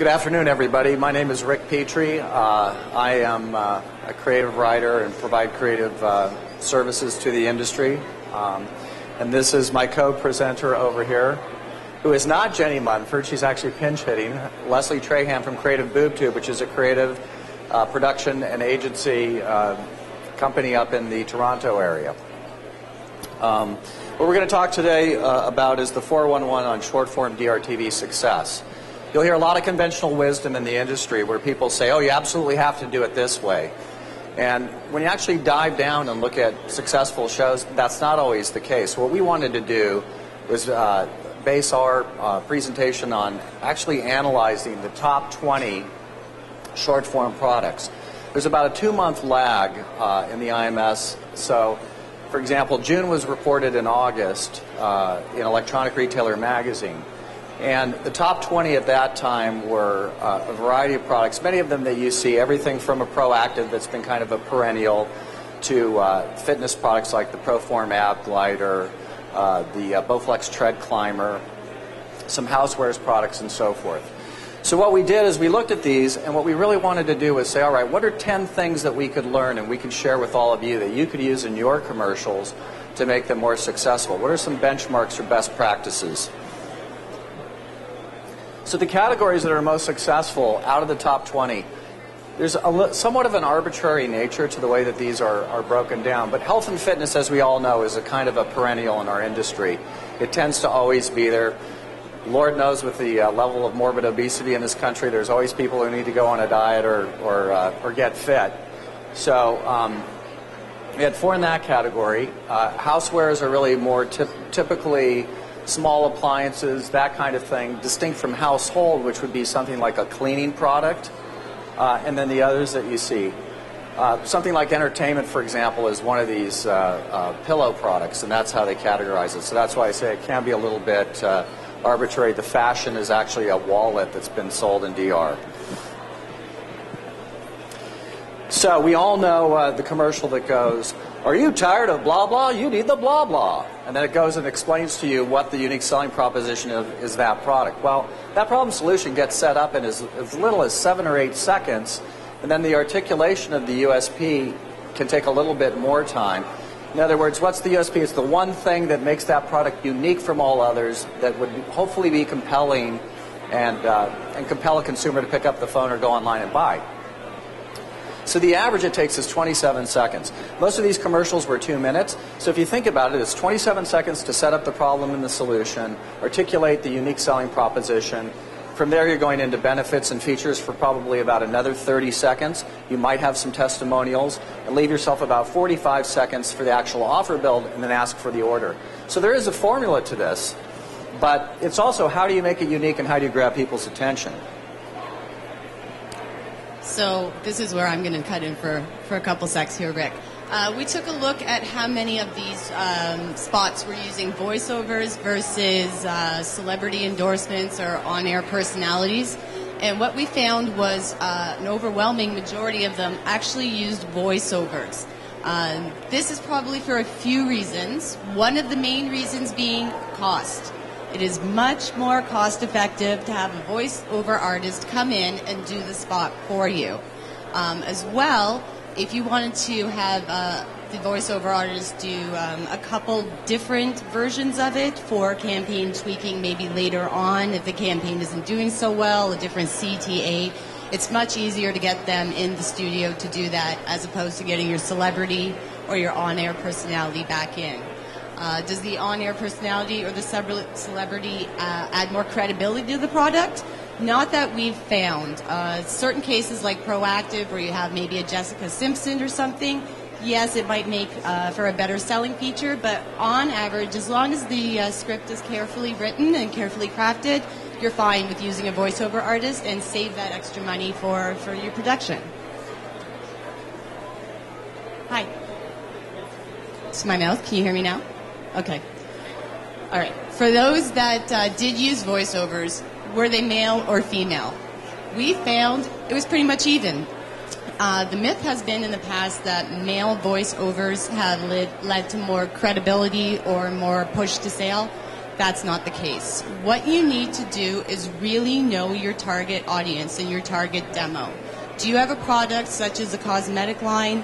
Good afternoon, everybody. My name is Rick Petry. I am a creative writer and provide creative services to the industry. And this is my co-presenter over here, who is not Jenny Munford. She's actually pinch hitting. Leslie Trahan from Creative Bube, which is a creative production and agency company up in the Toronto area. What we're going to talk today about is the 411 on short-form DRTV success. You'll hear a lot of conventional wisdom in the industry where people say, oh, you absolutely have to do it this way. And when you actually dive down and look at successful shows, that's not always the case. What we wanted to do was base our presentation on actually analyzing the top 20 short-form products. There's about a 2-month lag in the IMS. So, for example, June was reported in August in Electronic Retailer magazine. And the top 20 at that time were a variety of products, many of them that you see, everything from a Proactive that's been kind of a perennial to fitness products like the Proform Ab Glider, the Bowflex Tread Climber, some housewares products, and so forth. So what we did is we looked at these, and what we really wanted to do was say, all right, what are 10 things that we could learn and we can share with all of you that you could use in your commercials to make them more successful? What are some benchmarks or best practices? So the categories that are most successful out of the top 20, there's somewhat of an arbitrary nature to the way that these are broken down. But health and fitness, as we all know, is a kind of a perennial in our industry. It tends to always be there. Lord knows with the level of morbid obesity in this country, there's always people who need to go on a diet or get fit. So we had 4 in that category. Housewares are really more typically small appliances, that kind of thing, distinct from household, which would be something like a cleaning product, and then the others that you see. Something like entertainment, for example, is one of these pillow products, and that's how they categorize it. So that's why I say it can be a little bit arbitrary. The fashion is actually a wallet that's been sold in DR. So we all know the commercial that goes, are you tired of blah blah? You need the blah blah. And then it goes and explains to you what the unique selling proposition is that product. Well, that problem solution gets set up in as little as 7 or 8 seconds, and then the articulation of the USP can take a little bit more time. In other words, what's the USP? It's the one thing that makes that product unique from all others that would hopefully be compelling and compel a consumer to pick up the phone or go online and buy. So the average it takes is 27 seconds. Most of these commercials were 2 minutes. So if you think about it, it's 27 seconds to set up the problem and the solution, articulate the unique selling proposition. From there, you're going into benefits and features for probably about another 30 seconds. You might have some testimonials, and leave yourself about 45 seconds for the actual offer build, and then ask for the order. So there is a formula to this, but it's also how do you make it unique and how do you grab people's attention? So this is where I'm going to cut in for a couple secs here, Rick. We took a look at how many of these spots were using voiceovers versus celebrity endorsements or on-air personalities. And what we found was an overwhelming majority of them actually used voiceovers. This is probably for a few reasons. One of the main reasons being cost. It is much more cost-effective to have a voice-over artist come in and do the spot for you. As well, if you wanted to have the voice-over artist do a couple different versions of it for campaign tweaking maybe later on, if the campaign isn't doing so well, a different CTA, it's much easier to get them in the studio to do that as opposed to getting your celebrity or your on-air personality back in. Does the on-air personality or the celebrity add more credibility to the product? Not that we've found. Certain cases like Proactive, where you have maybe a Jessica Simpson or something, yes, it might make for a better selling feature, but on average, as long as the script is carefully written and carefully crafted, you're fine with using a voiceover artist and save that extra money for your production. Hi. It's my mouth. Can you hear me now? Okay. All right. For those that did use voiceovers, were they male or female? We found it was pretty much even. The myth has been in the past that male voiceovers have led to more credibility or more push to sale. That's not the case. What you need to do is really know your target audience and your target demo. Do you have a product such as a cosmetic line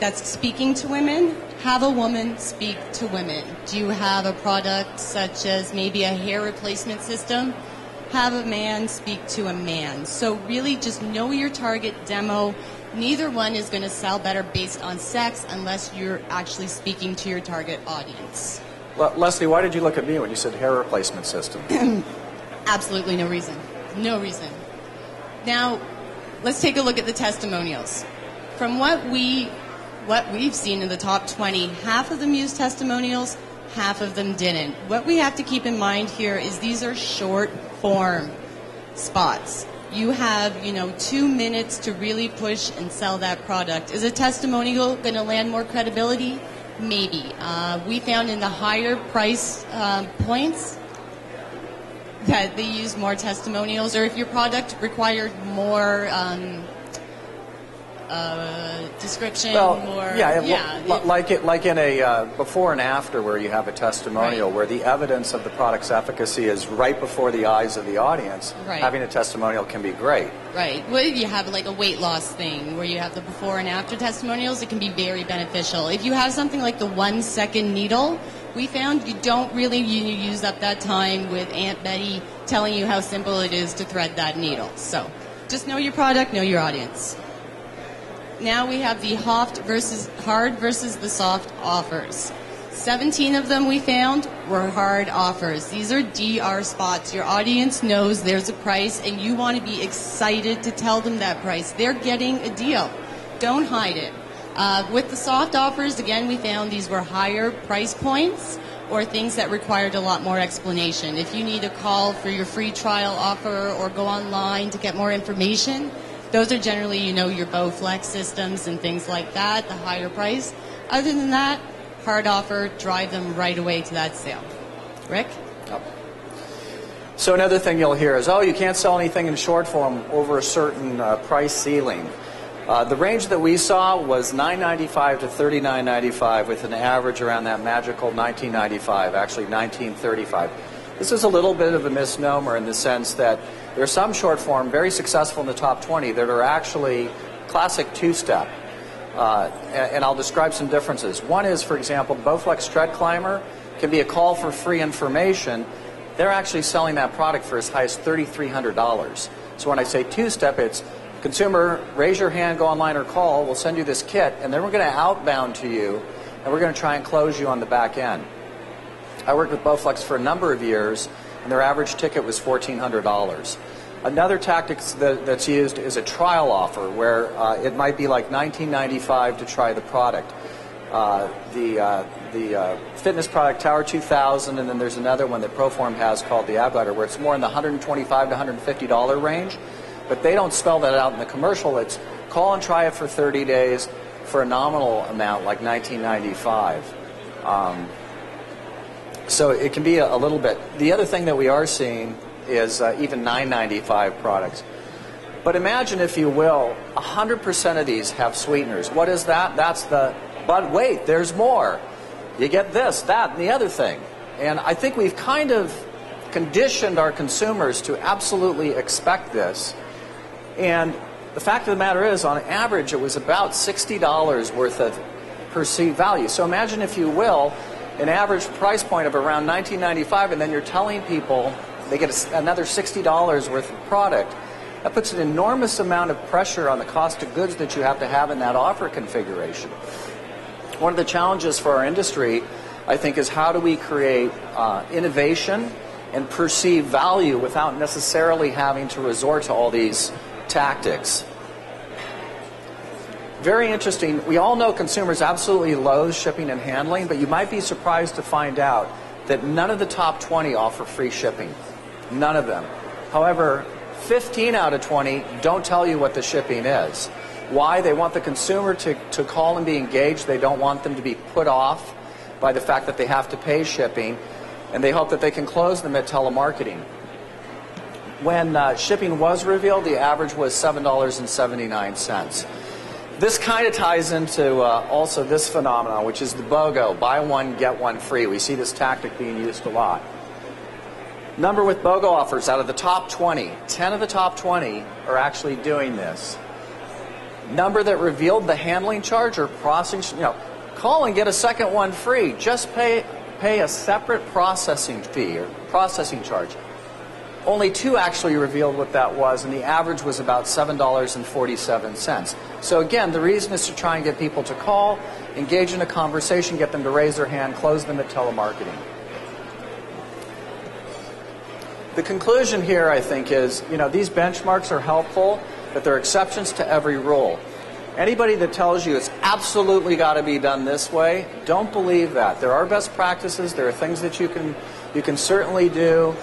that's speaking to women? Have a woman speak to women. Do you have a product such as maybe a hair replacement system? Have a man speak to a man. So really just know your target demo. Neither one is going to sell better based on sex unless you're actually speaking to your target audience. Well, Leslie, why did you look at me when you said hair replacement system? Absolutely no reason. No reason. Now, let's take a look at the testimonials. From what we've seen in the top 20, half of them used testimonials, half of them didn't. What we have to keep in mind here is these are short form spots. You have, 2 minutes to really push and sell that product. Is a testimonial going to land more credibility? Maybe. We found in the higher price points that they use more testimonials, or if your product required more description, like in a before and after, where you have a testimonial, where the evidence of the product's efficacy is right before the eyes of the audience. Having a testimonial can be great. Right. Well, if you have like a weight loss thing where you have the before and after testimonials, it can be very beneficial. If you have something like the 1 second needle, we found you don't really use up that time with Aunt Betty telling you how simple it is to thread that needle. So just know your product, know your audience. Now we have the hard versus the soft offers. 17 of them we found were hard offers. These are DR spots. Your audience knows there's a price and you want to be excited to tell them that price. They're getting a deal. Don't hide it. With the soft offers, again, we found these were higher price points or things that required a lot more explanation. If you need a call for your free trial offer or go online to get more information, those are generally, your BowFlex systems and things like that, the higher price. Other than that, hard offer, drive them right away to that sale. Rick? Yep. So another thing you'll hear is, you can't sell anything in short form over a certain price ceiling. The range that we saw was $9.95 to $39.95 with an average around that magical $19.95, actually $19.35. This is a little bit of a misnomer in the sense that there are some short form very successful in the top 20 that are actually classic two-step. And I'll describe some differences. One is, for example, BowFlex Tread Climber can be a call for free information. They're actually selling that product for as high as $3,300. So when I say two-step, it's consumer, raise your hand, go online or call, we'll send you this kit, and then we're going to outbound to you, and we're going to try and close you on the back end. I worked with BowFlex for a number of years, and their average ticket was $1,400. Another tactic that's used is a trial offer, where it might be like $19.95 to try the product. The fitness product, Tower 2000, and then there's another one that Proform has called the Ab Glider, where it's more in the $125 to $150 range, but they don't spell that out in the commercial. It's call and try it for 30 days for a nominal amount like $19.95. So it can be a little bit. The other thing that we are seeing is even $9.95 products. But imagine, if you will, 100% of these have sweeteners. What is that? That's but wait, there's more. You get this, that, and the other thing. And I think we've kind of conditioned our consumers to absolutely expect this. And the fact of the matter is, on average, it was about $60 worth of perceived value. So imagine, if you will, an average price point of around $19.95, and then you're telling people they get another $60 worth of product. That puts an enormous amount of pressure on the cost of goods that you have to have in that offer configuration. One of the challenges for our industry, I think, is how do we create innovation and perceive value without necessarily having to resort to all these tactics. Very interesting. We all know consumers absolutely loathe shipping and handling, but you might be surprised to find out that none of the top 20 offer free shipping. None of them. However, 15 out of 20 don't tell you what the shipping is. Why? They want the consumer to call and be engaged. They don't want them to be put off by the fact that they have to pay shipping, and they hope that they can close them at telemarketing. When shipping was revealed, the average was $7.79. This kind of ties into also this phenomenon, which is the BOGO, buy one, get one free. We see this tactic being used a lot. Number with BOGO offers, out of the top 20, 10 of the top 20 are actually doing this. Number that revealed the handling charge or processing, call and get a second one free. Just pay a separate processing fee or processing charge. Only 2 actually revealed what that was, and the average was about $7.47. So again, the reason is to try and get people to call, engage in a conversation, get them to raise their hand, close them at telemarketing. The conclusion here, I think, is, these benchmarks are helpful, but they're exceptions to every rule. Anybody that tells you it's absolutely got to be done this way, don't believe that. There are best practices. There are things that you can certainly do,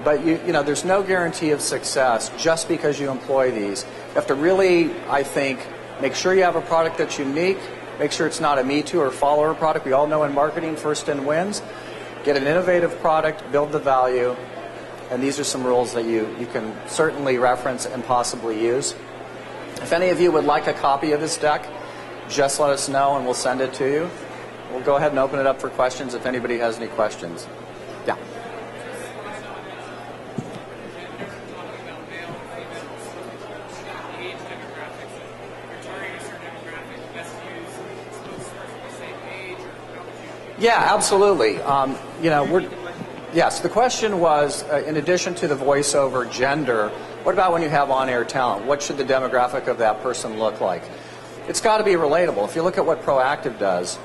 but there's no guarantee of success just because you employ these. You have to really, I think, make sure you have a product that's unique. Make sure it's not a me too or follower product. We all know in marketing, first in wins. Get an innovative product, build the value. And these are some rules that you can certainly reference and possibly use. If any of you would like a copy of this deck, just let us know and we'll send it to you. We'll go ahead and open it up for questions if anybody has any questions. Yeah. Yeah, absolutely. Yes, the question was, in addition to the voiceover gender, what about when you have on-air talent? What should the demographic of that person look like? It's got to be relatable. If you look at what Proactive does,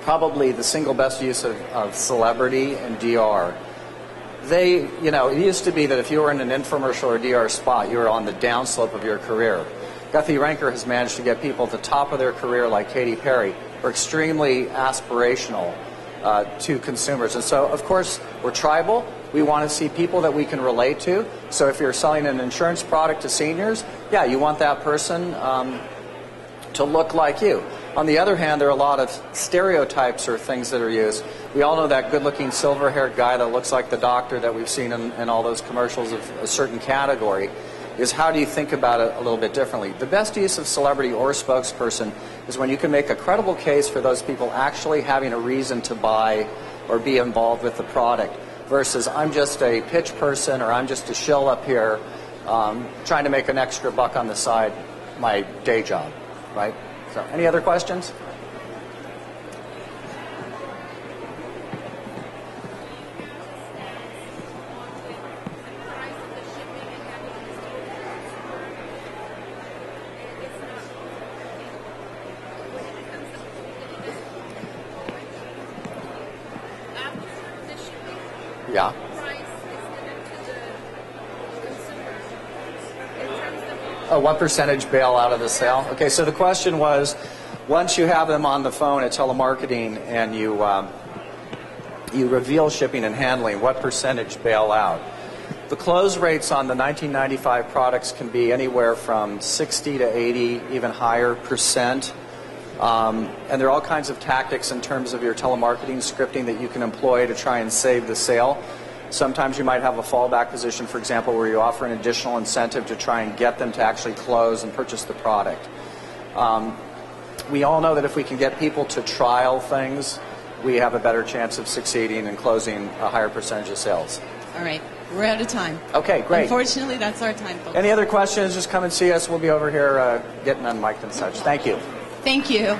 probably the single best use of celebrity and DR. It used to be that if you were in an infomercial or DR spot, you were on the downslope of your career. Guthrie Ranker has managed to get people at the top of their career, like Katy Perry, who are extremely aspirational to consumers. And so, of course, we're tribal. We want to see people that we can relate to. So if you're selling an insurance product to seniors, yeah, you want that person to look like you. On the other hand, there are a lot of stereotypes or things that are used. We all know that good-looking silver-haired guy that looks like the doctor that we've seen in all those commercials of a certain category. Is how do you think about it a little bit differently? The best use of celebrity or spokesperson is when you can make a credible case for those people actually having a reason to buy or be involved with the product versus I'm just a pitch person or I'm just a shill up here trying to make an extra buck on the side, my day job, right? So, any other questions? Yeah. Oh, what percentage bail out of the sale? Okay, so the question was, once you have them on the phone at telemarketing and you reveal shipping and handling, what percentage bail out? The close rates on the 1995 products can be anywhere from 60 to 80, even higher percent. And there are all kinds of tactics in terms of your telemarketing scripting that you can employ to try and save the sale. Sometimes you might have a fallback position, for example, where you offer an additional incentive to try and get them to actually close and purchase the product. We all know that if we can get people to trial things, we have a better chance of succeeding and closing a higher percentage of sales. All right. We're out of time. Okay, great. Unfortunately, that's our time, folks. Any other questions, just come and see us. We'll be over here getting unmiked and such. Thank you. Thank you.